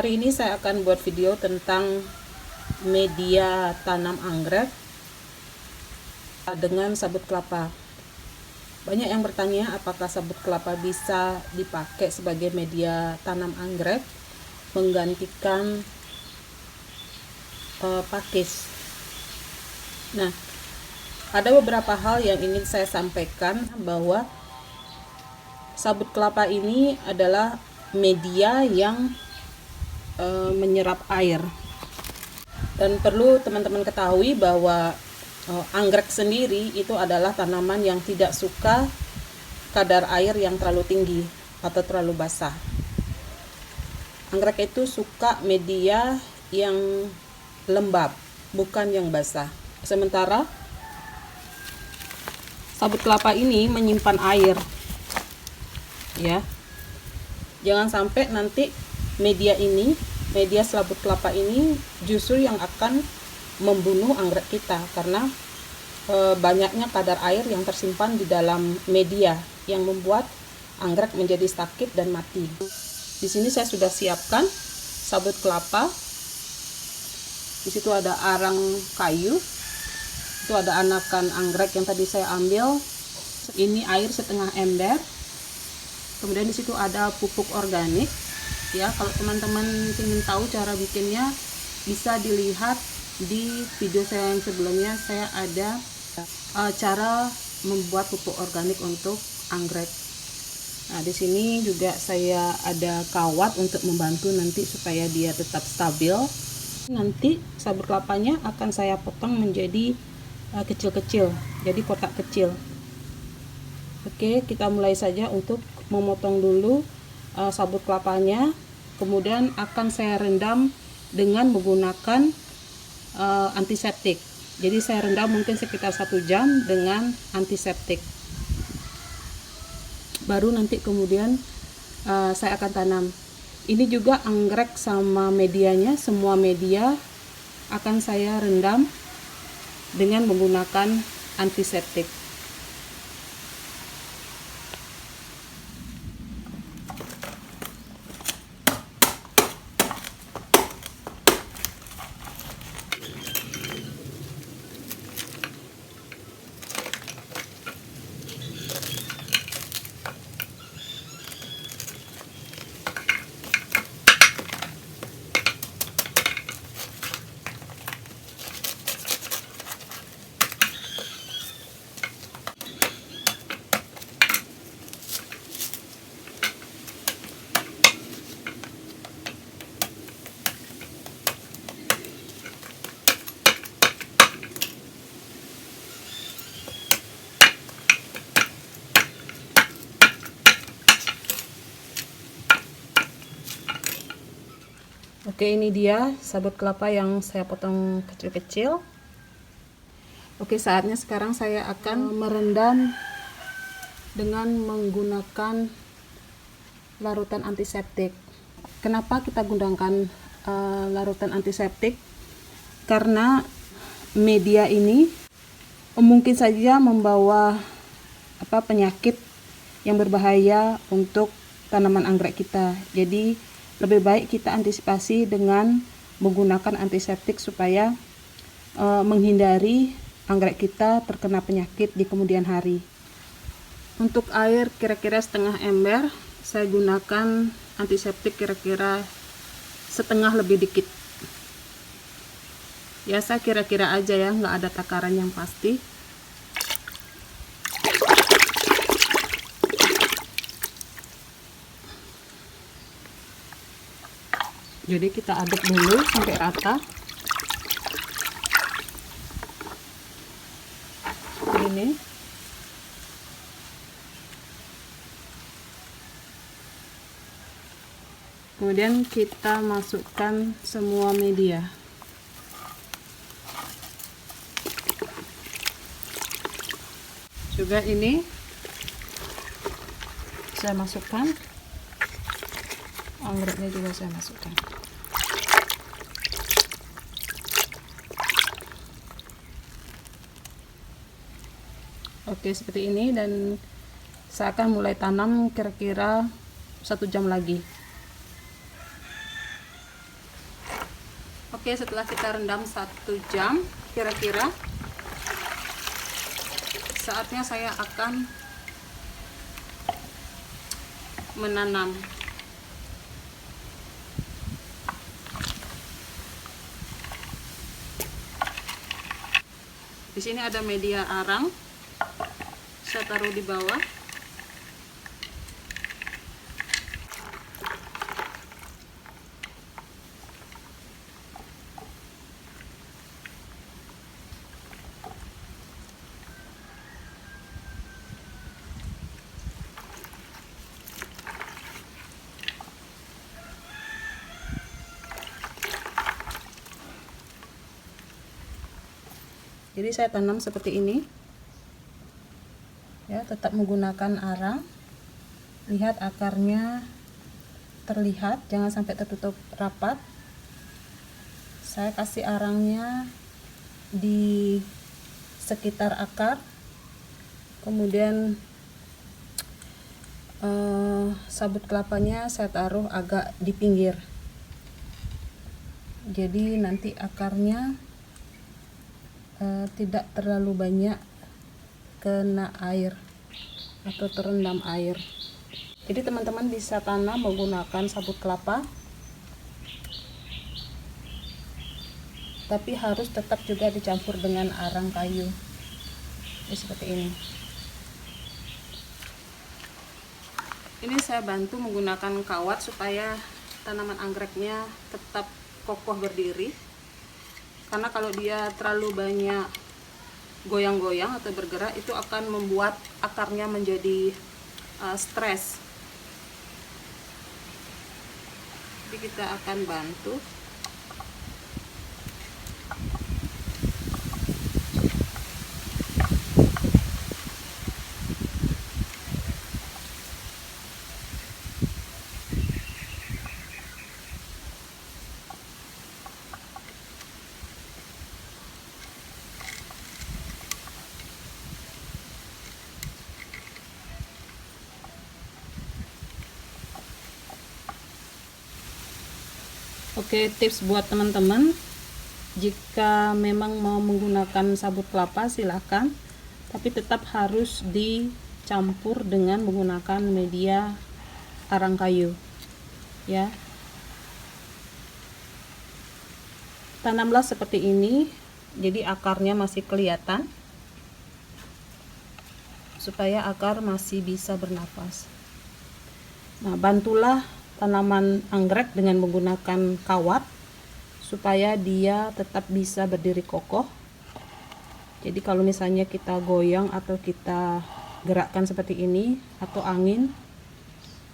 Hari ini saya akan buat video tentang media tanam anggrek dengan sabut kelapa. Banyak yang bertanya apakah sabut kelapa bisa dipakai sebagai media tanam anggrek menggantikan pakis. Nah, ada beberapa hal yang ingin saya sampaikan, bahwa sabut kelapa ini adalah media yang menyerap air, dan perlu teman-teman ketahui bahwa anggrek sendiri itu adalah tanaman yang tidak suka kadar air yang terlalu tinggi atau terlalu basah. Anggrek itu suka media yang lembab, bukan yang basah. Sementara sabut kelapa ini menyimpan air, ya. Jangan sampai nanti media sabut kelapa ini justru yang akan membunuh anggrek kita, karena banyaknya kadar air yang tersimpan di dalam media yang membuat anggrek menjadi sakit dan mati. Di sini saya sudah siapkan sabut kelapa. Di situ ada arang kayu. Itu ada anakan anggrek yang tadi saya ambil. Ini air setengah ember. Kemudian di situ ada pupuk organik. Ya, kalau teman-teman ingin tahu cara bikinnya, bisa dilihat di video saya yang sebelumnya. Saya ada cara membuat pupuk organik untuk anggrek. Nah, di sini juga saya ada kawat untuk membantu nanti supaya dia tetap stabil. Nanti sabut kelapanya akan saya potong menjadi kecil-kecil, jadi kotak kecil. Oke, kita mulai saja untuk memotong dulu sabut kelapanya. Kemudian akan saya rendam dengan menggunakan antiseptik. Jadi saya rendam mungkin sekitar 1 jam dengan antiseptik. Baru nanti kemudian saya akan tanam. Ini juga anggrek sama medianya, semua media akan saya rendam dengan menggunakan antiseptik. Oke, ini dia sabut kelapa yang saya potong kecil-kecil. Oke, saatnya sekarang saya akan merendam dengan menggunakan larutan antiseptik. Kenapa kita gunakan larutan antiseptik? Karena media ini mungkin saja membawa penyakit yang berbahaya untuk tanaman anggrek kita. Jadi lebih baik kita antisipasi dengan menggunakan antiseptik supaya menghindari anggrek kita terkena penyakit di kemudian hari. Untuk air kira-kira setengah ember, saya gunakan antiseptik kira-kira setengah lebih dikit. Ya, saya kira-kira aja ya, nggak ada takaran yang pasti. Jadi kita aduk dulu sampai rata. Ini. Kemudian kita masukkan semua media. Juga ini saya masukkan. Anggreknya juga saya masukkan. Oke, seperti ini, dan saya akan mulai tanam kira-kira 1 jam lagi. Oke, setelah kita rendam 1 jam kira-kira, saatnya saya akan menanam. Di sini ada media arang, saya taruh di bawah. Jadi saya tanam seperti ini ya, tetap menggunakan arang. Lihat akarnya terlihat, jangan sampai tertutup rapat. Saya kasih arangnya di sekitar akar, kemudian sabut kelapanya saya taruh agak di pinggir, jadi nanti akarnya tidak terlalu banyak kena air atau terendam air. Jadi teman-teman bisa tanam menggunakan sabut kelapa, tapi harus tetap juga dicampur dengan arang kayu. Jadi seperti ini. Ini saya bantu menggunakan kawat supaya tanaman anggreknya tetap kokoh berdiri. Karena kalau dia terlalu banyak goyang-goyang atau bergerak, itu akan membuat akarnya menjadi stres. Jadi kita akan bantu. Oke, tips buat teman-teman, jika memang mau menggunakan sabut kelapa silahkan, tapi tetap harus dicampur dengan menggunakan media arang kayu ya. Tanamlah seperti ini, jadi akarnya masih kelihatan, supaya akar masih bisa bernafas. Nah, bantulah tanaman anggrek dengan menggunakan kawat supaya dia tetap bisa berdiri kokoh. Jadi kalau misalnya kita goyang atau kita gerakkan seperti ini atau angin,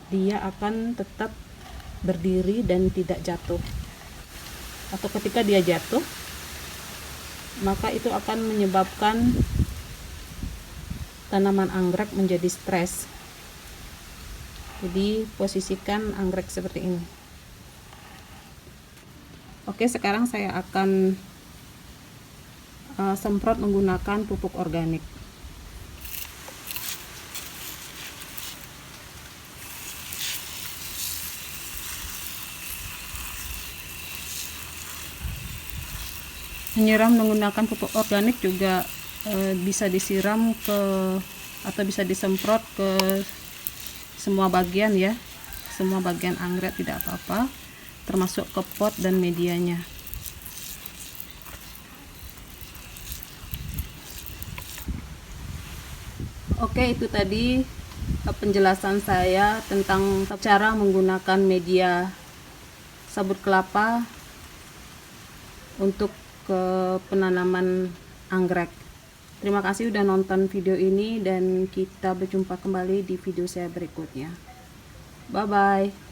dia akan tetap berdiri dan tidak jatuh. Atau ketika dia jatuh, maka itu akan menyebabkan tanaman anggrek menjadi stres. Jadi posisikan anggrek seperti ini. Oke, sekarang saya akan semprot menggunakan pupuk organik. Menyiram menggunakan pupuk organik juga bisa disiram ke atau bisa disemprot ke semua bagian ya, semua bagian anggrek, tidak apa-apa, termasuk ke pot dan medianya. Oke, itu tadi penjelasan saya tentang cara menggunakan media sabut kelapa untuk penanaman anggrek. Terima kasih udah nonton video ini, dan kita berjumpa kembali di video saya berikutnya. Bye bye.